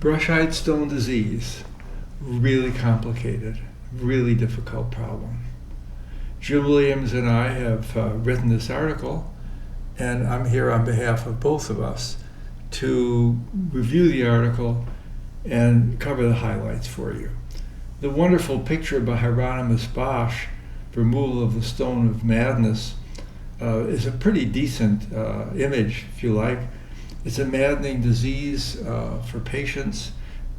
Brushite stone disease, really complicated, really difficult problem. Jim Williams and I have written this article, and I'm here on behalf of both of us to review the article and cover the highlights for you. The wonderful picture by Hieronymus Bosch, Removal of the Stone of Madness, is a pretty decent image, if you like. It's a maddening disease for patients,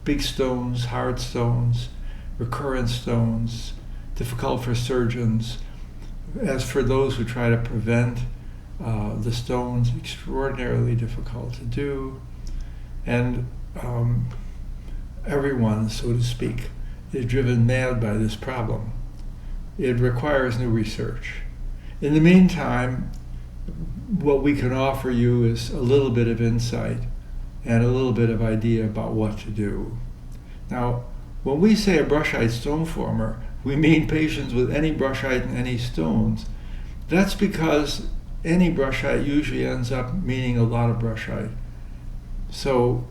big stones, hard stones, recurrent stones, difficult for surgeons. As for those who try to prevent the stones, extraordinarily difficult to do. And everyone, so to speak, is driven mad by this problem. It requires new research. In the meantime, what we can offer you is a little bit of insight and a little bit of idea about what to do. Now, when we say a brushite stone former, we mean patients with any brushite and any stones. That's because any brushite usually ends up meaning a lot of brushite. So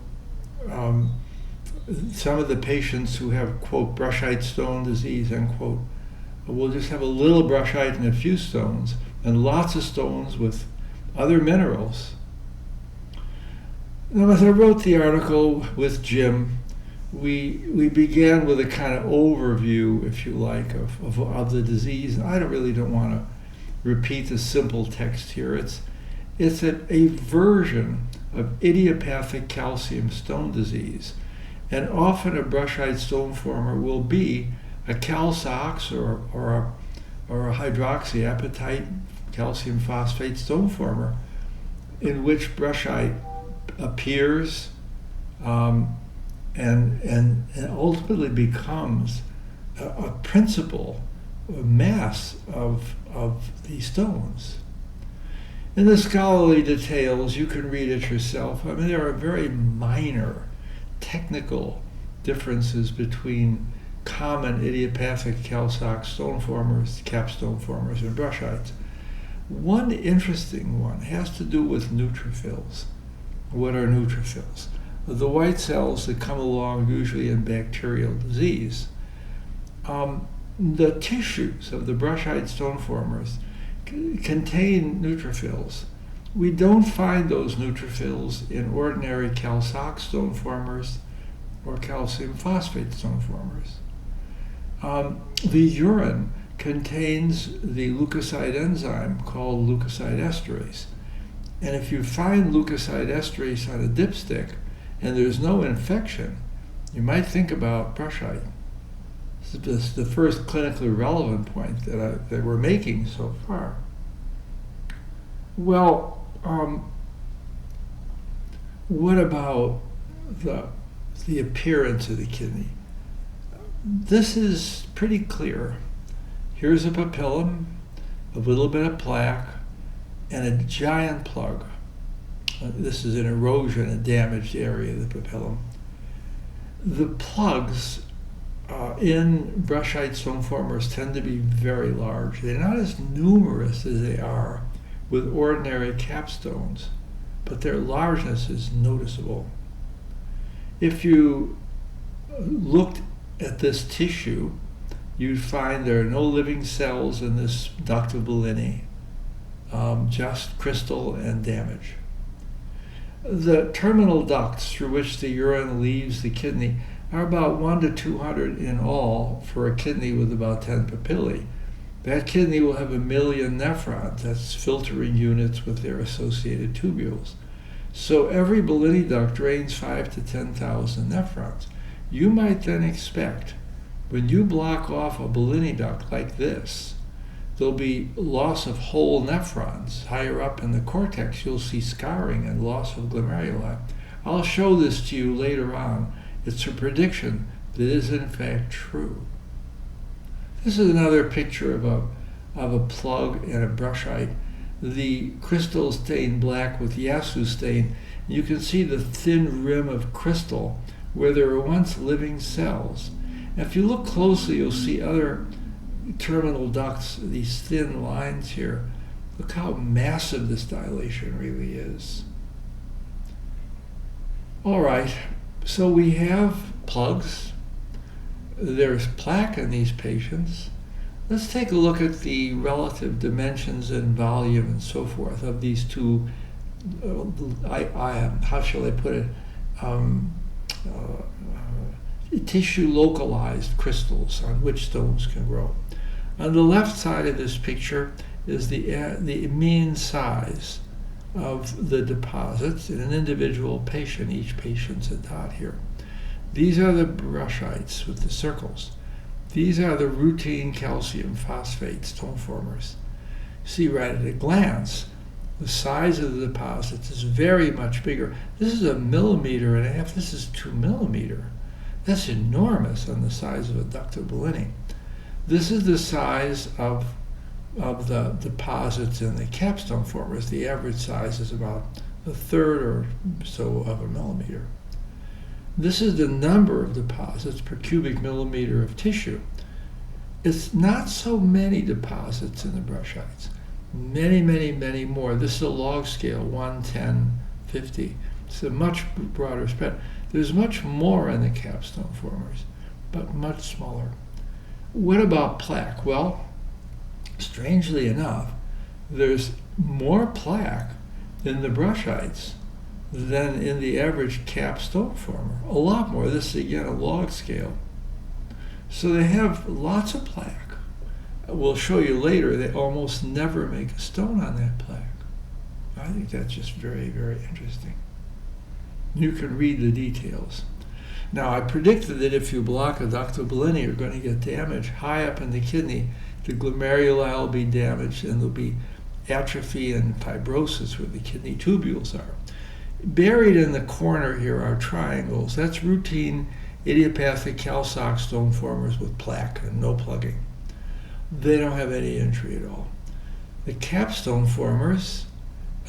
some of the patients who have, quote, brushite stone disease, end quote, will just have a little brushite and a few stones, and lots of stones with other minerals. Now, as I wrote the article with Jim, we began with a kind of overview, if you like, of the disease. I don't want to repeat the simple text here. It's a version of idiopathic calcium stone disease. And often a brushite stone former will be a calsox or a hydroxyapatite calcium phosphate stone former, in which brushite appears and ultimately becomes a principal mass of these stones. In the scholarly details, you can read it yourself. I mean, there are very minor technical differences between common idiopathic calsox stone formers, capstone formers, and brushites. One interesting one has to do with neutrophils. What are neutrophils? The white cells that come along usually in bacterial disease. The tissues of the brushite stone formers contain neutrophils. We don't find those neutrophils in ordinary calsox stone formers or calcium phosphate stone formers. The urine contains the leukocyte enzyme called leukocyte esterase. And if you find leukocyte esterase on a dipstick and there's no infection, you might think about brushite. This is the first clinically relevant point that we're making so far. Well, what about the appearance of the kidney? This is pretty clear. Here's a papillum, a little bit of plaque, and a giant plug. This is an erosion, a damaged area of the papillum. The plugs in brushite stone formers tend to be very large. They're not as numerous as they are with ordinary capstones, but their largeness is noticeable. If you looked at this tissue, you'd find there are no living cells in this duct of Bellini, just crystal and damage. The terminal ducts through which the urine leaves the kidney are about 1 to 200 in all for a kidney with about 10 papillae. That kidney will have 1 million nephrons, that's filtering units with their associated tubules. So every Bellini duct drains 5 to 10,000 nephrons. You might then expect, when you block off a Bellini duct like this, there'll be loss of whole nephrons. Higher up in the cortex, you'll see scarring and loss of glomeruli. I'll show this to you later on. It's a prediction that is in fact true. This is another picture of a plug and a brushite. The crystal is stained black with Yasu stain. You can see the thin rim of crystal where there were once living cells. And if you look closely, you'll see other terminal ducts, these thin lines here. Look how massive this dilation really is. All right, So we have plugs. There's plaque in these patients. Let's take a look at the relative dimensions and volume and so forth of these two, how shall I put it, tissue localized crystals on which stones can grow. On the left side of this picture is the mean size of the deposits in an individual patient. Each patient's a dot here. These are the brushites with the circles. These are the routine calcium phosphate stone formers. See right at a glance, the size of the deposits is very much bigger. This is 1.5 millimeters. This is 2 millimeters. That's enormous on the size of a ductal ballini. This is the size of the deposits in the capstone formers. The average size is about 1/3 or so of a millimeter. This is the number of deposits per cubic millimeter of tissue. It's not so many deposits in the brushites. Many, many, many more. This is a log scale, 1, 10, 50. It's a much broader spread. There's much more in the capstone formers, but much smaller. What about plaque? Well, strangely enough, there's more plaque in the brushites than in the average capstone former. A lot more. This is again a log scale. So they have lots of plaque. We'll show you later they almost never make a stone on that plaque. I think that's just very, very interesting. You can read the details. Now, I predicted that if you block a ductal ballini, you're going to get damage high up in the kidney. The glomeruli will be damaged, and there'll be atrophy and fibrosis where the kidney tubules are. Buried in the corner here are triangles. That's routine idiopathic calc stone formers with plaque and no plugging. They don't have any injury at all. The capstone formers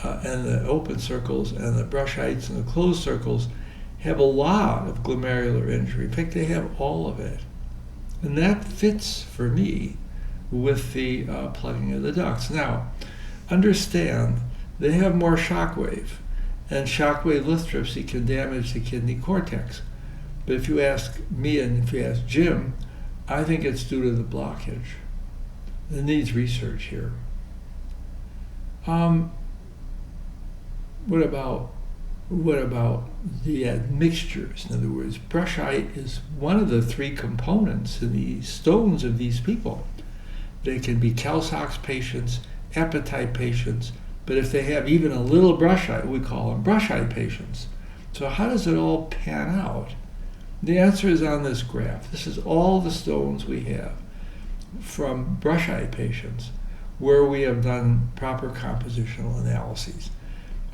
and the open circles and the brushites and the closed circles have a lot of glomerular injury. In fact, they have all of it. And that fits, for me, with the plugging of the ducts. Now, understand, they have more shock wave, and shock wave lithotripsy can damage the kidney cortex. But if you ask me and if you ask Jim, I think it's due to the blockage. It needs research here. What about the admixtures? In other words, brushite is one of the 3 components in the stones of these people. They can be calc patients, apatite patients, but if they have even a little brushite, we call them brushite patients. So how does it all pan out? The answer is on this graph. This is all the stones we have from brushite patients where we have done proper compositional analyses.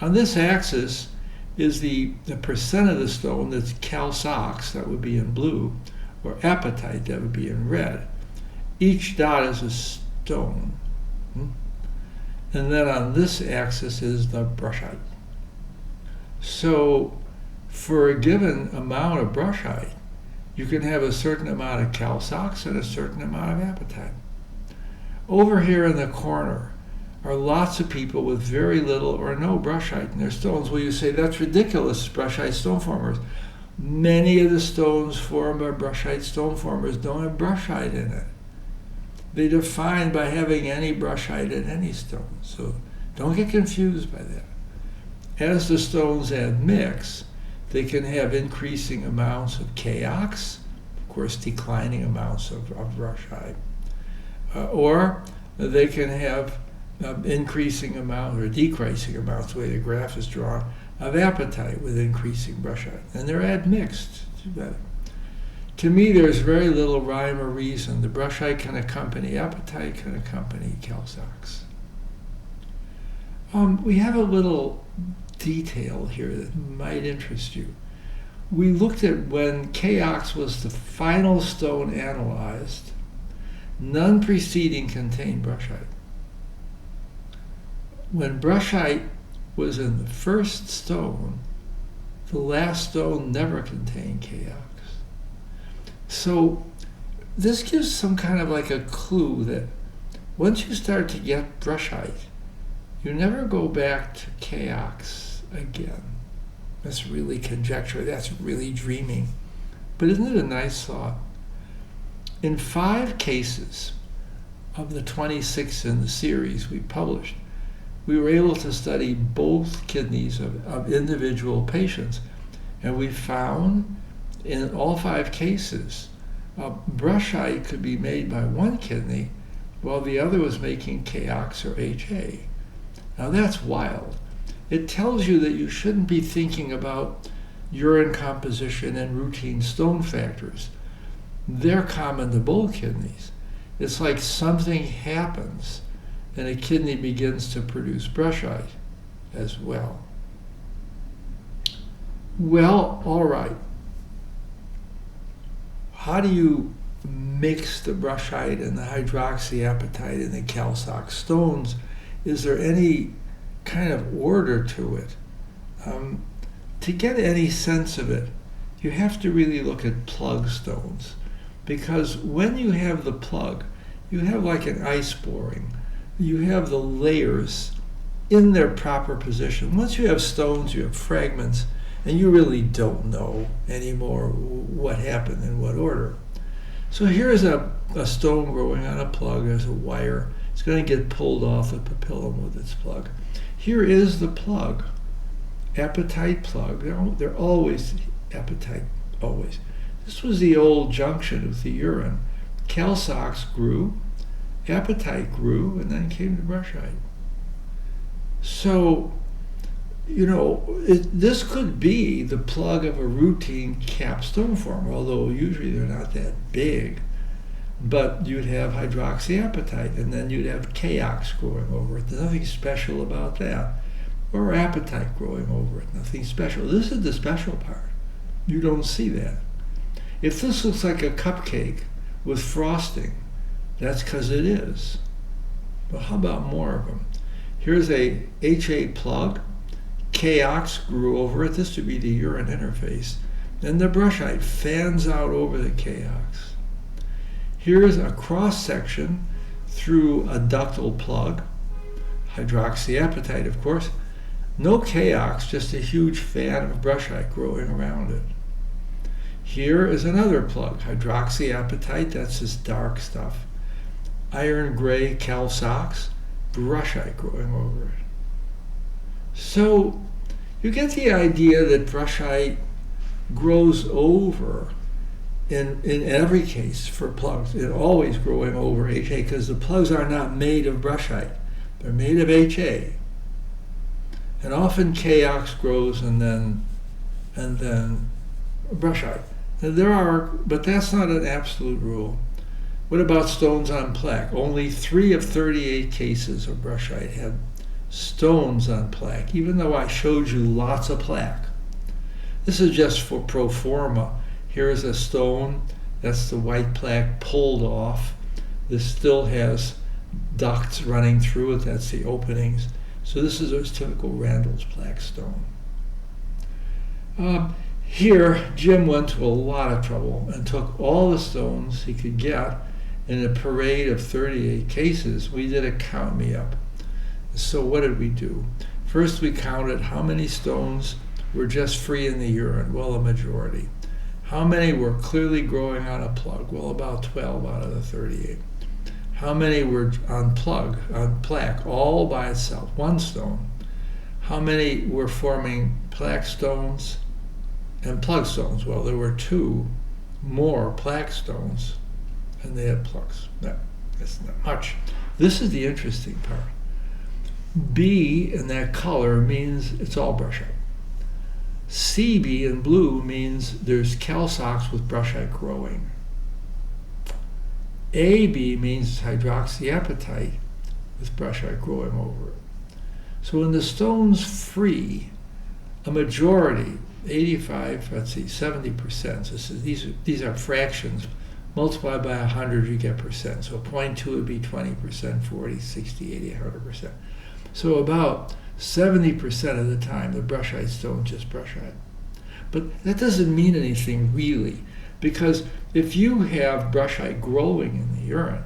On this axis is the percent of the stone that's calc, that would be in blue, or apatite, that would be in red. Each dot is a stone. And then on this axis is the brushite. So for a given amount of brushite, you can have a certain amount of calc and a certain amount of apatite. Over here in the corner are lots of people with very little or no brushite in their stones. Well, you say, that's ridiculous, brushite stone formers. Many of the stones formed by brushite stone formers don't have brushite in it. They're defined by having any brushite in any stone. So don't get confused by that. As the stones admix, they can have increasing amounts of calc, of course declining amounts of brushite, or they can have increasing amounts or decreasing amounts, the way the graph is drawn, of apatite with increasing brushite. And they're admixed. To me, there's very little rhyme or reason. The brushite can accompany apatite, can accompany calc. We have a little detail here that might interest you. We looked at when calc was the final stone analyzed, none preceding contained brushite. When brushite was in the first stone, the last stone never contained calc. So this gives some kind of like a clue that once you start to get brushite, you never go back to calc again. That's really conjecture. That's really dreaming. But isn't it a nice thought? In 5 cases of the 26 in the series we published, we were able to study both kidneys of individual patients. And we found in all 5 cases, brushite could be made by one kidney while the other was making KOX or HA. Now that's wild. It tells you that you shouldn't be thinking about urine composition and routine stone factors. They're common to both kidneys. It's like something happens and a kidney begins to produce brushite as well. Well, all right. How do you mix the brushite and the hydroxyapatite and the calsox stones? Is there any kind of order to it? To get any sense of it, you have to really look at plug stones. Because when you have the plug, you have like an ice boring. You have the layers in their proper position. Once you have stones, you have fragments, and you really don't know anymore what happened in what order. So here's a stone growing on a plug. There's a wire. It's going to get pulled off the papillum with its plug. Here is the plug, apatite plug. They're always apatite, always. This was the old junction with the urine. Calsox grew, apatite grew, and then came the brushite. So, this could be the plug of a routine capstone former, although usually they're not that big. But you'd have hydroxyapatite, and then you'd have KOX growing over it. There's nothing special about that. Or apatite growing over it. Nothing special. This is the special part. You don't see that. If this looks like a cupcake with frosting, that's because it is. But how about more of them? Here's a HA plug. KOX grew over it. This would be the urine interface. Then the brushite fans out over the KOX. Here's a cross-section through a ductal plug. Hydroxyapatite, of course. No KOX, just a huge fan of brushite growing around it. Here is another plug, hydroxyapatite, that's this dark stuff. Iron gray calsox, brushite growing over it. So you get the idea that brushite grows over in every case for plugs. It always growing over HA because the plugs are not made of brushite. They're made of HA. And often KOX grows and then brushite. But that's not an absolute rule. What about stones on plaque? Only 3 of 38 cases of brushite had stones on plaque, even though I showed you lots of plaque. This is just for pro forma. Here's a stone, that's the white plaque pulled off. This still has ducts running through it, that's the openings. So this is a typical Randall's plaque stone. Here, Jim went to a lot of trouble and took all the stones he could get in a parade of 38 cases. We did a count me up. So what did we do? First we counted how many stones were just free in the urine. Well, a majority. How many were clearly growing on a plug? Well, about 12 out of the 38. How many were on plaque, all by itself, one stone? How many were forming plaque stones and plug stones? Well, there were 2 more plaque stones, and they had plugs. That's not much. This is the interesting part. B in that color means it's all brushite. CB in blue means there's calsox with brushite growing. AB means hydroxyapatite with brushite growing over it. So when the stone's free, a majority, 70%, so these are fractions, multiply by 100 you get percent. So 0.2 would be 20%, 40, 60, 80, 100%. So about 70% of the time the brushite stone just brushite. But that doesn't mean anything really, because if you have brushite growing in the urine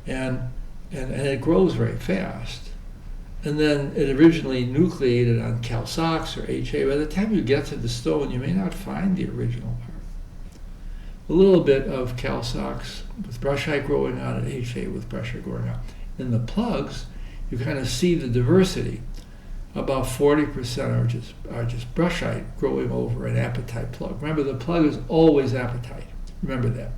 and it grows very fast, And then it originally nucleated on calsox or HA. By the time you get to the stone, you may not find the original part. A little bit of calsox with brushite growing on it, HA with brushite growing on. In the plugs, you kind of see the diversity. About 40% are just brushite growing over an apatite plug. Remember, the plug is always apatite. Remember that.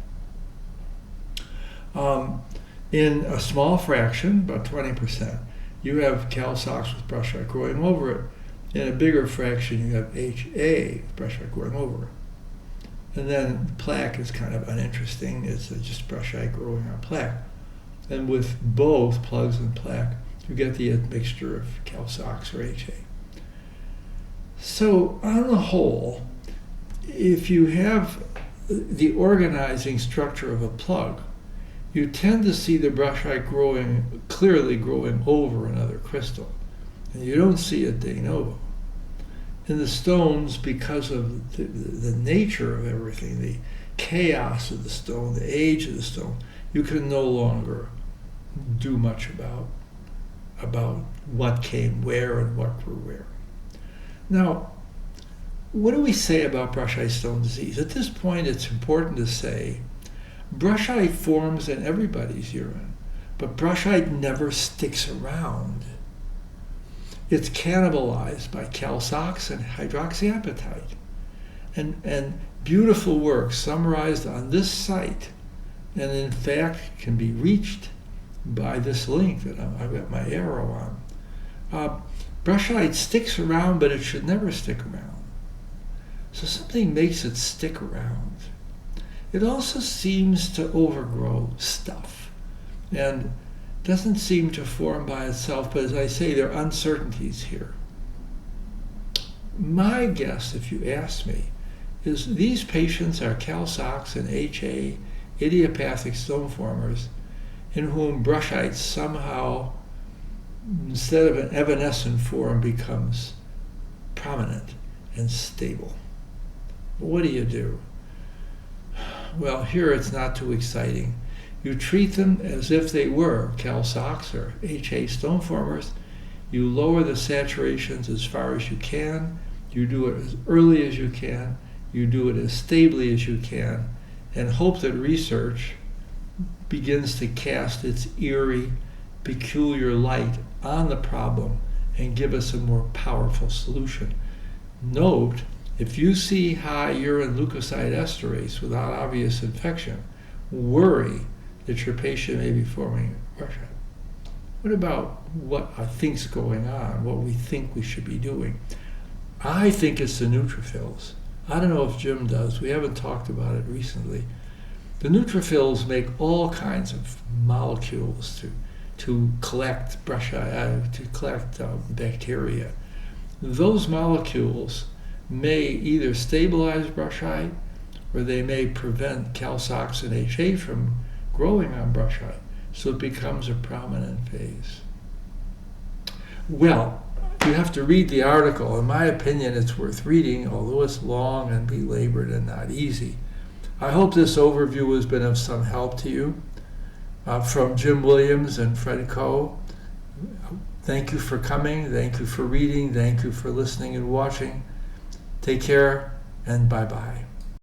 In a small fraction, about 20%, you have calsox with brushite growing over it. In a bigger fraction, you have HA with brushite growing over it. And then plaque is kind of uninteresting. It's just brushite growing on plaque. And with both plugs and plaque, you get the admixture of calsox or HA. So on the whole, if you have the organizing structure of a plug, you tend to see the brushite clearly growing over another crystal. And you don't see it de novo. In the stones, because of the nature of everything, the chaos of the stone, the age of the stone, you can no longer do much about what came where and what grew where. Now, what do we say about brushite stone disease? At this point, it's important to say brushite forms in everybody's urine, but brushite never sticks around. It's cannibalized by calsox and hydroxyapatite. And beautiful work summarized on this site, and in fact can be reached by this link that I've got my arrow on. Brushite sticks around, but it should never stick around. So something makes it stick around. It also seems to overgrow stuff and doesn't seem to form by itself, but as I say, there are uncertainties here. My guess, if you ask me, is these patients are calsox and HA idiopathic stone formers in whom brushite somehow, instead of an evanescent form, becomes prominent and stable. What do you do? Well, here it's not too exciting. You treat them as if they were calsox or HA stone formers. You lower the saturations as far as you can. You do it as early as you can. You do it as stably as you can, and hope that research begins to cast its eerie, peculiar light on the problem and give us a more powerful solution. Note, if you see high urine leukocyte esterase without obvious infection, worry that your patient may be forming brushite. What about what I think's going on, what we think we should be doing? I think it's the neutrophils. I don't know if Jim does. We haven't talked about it recently. The neutrophils make all kinds of molecules to collect brushite, to collect bacteria. Those molecules may either stabilize brushite or they may prevent calsox and HA from growing on brushite, so it becomes a prominent phase. Well, you have to read the article. In my opinion, it's worth reading, although it's long and belabored and not easy. I hope this overview has been of some help to you. From Jim Williams and Fred Coe, thank you for coming, thank you for reading, thank you for listening and watching. Take care, and bye-bye.